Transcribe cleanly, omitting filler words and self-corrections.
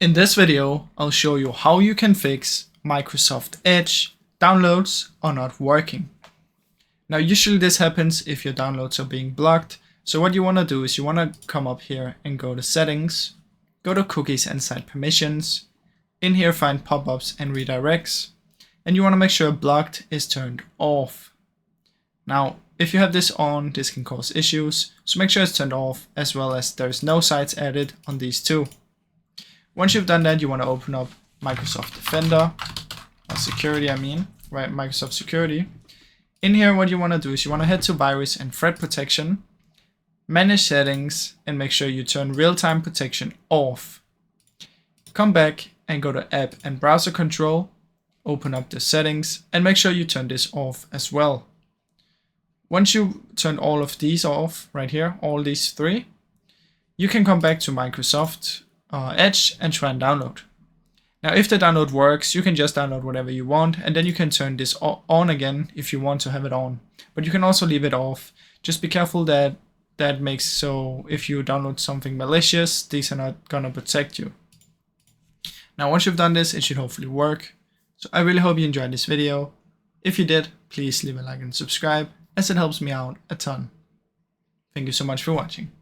In this video, I'll show you how you can fix Microsoft Edge downloads are not working. Now, usually this happens if your downloads are being blocked. So what you want to do is you want to come up here and go to settings, go to cookies and site permissions. In here, find pop-ups and redirects. And you want to make sure blocked is turned off. Now, if you have this on, this can cause issues. So make sure it's turned off, as well as there's no sites added on these two. Once you've done that, you want to open up Microsoft Defender, or Security, right? Microsoft Security. In here, what you want to do is you want to head to Virus and Threat Protection, Manage Settings, and make sure you turn Real-Time Protection off. Come back and go to App and Browser Control, open up the settings, and make sure you turn this off as well. Once you turn all of these off, right here, all these three, you can come back to Microsoft Edge and try and download. Now, if the download works, you can just download whatever you want, and then you can turn this on again if you want to have it on. But you can also leave it off. Just be careful that makes so if you download something malicious, these are not gonna protect you. Now, once you've done this, it should hopefully work. So I really hope you enjoyed this video. If you did, please leave a like and subscribe, as it helps me out a ton. Thank you so much for watching.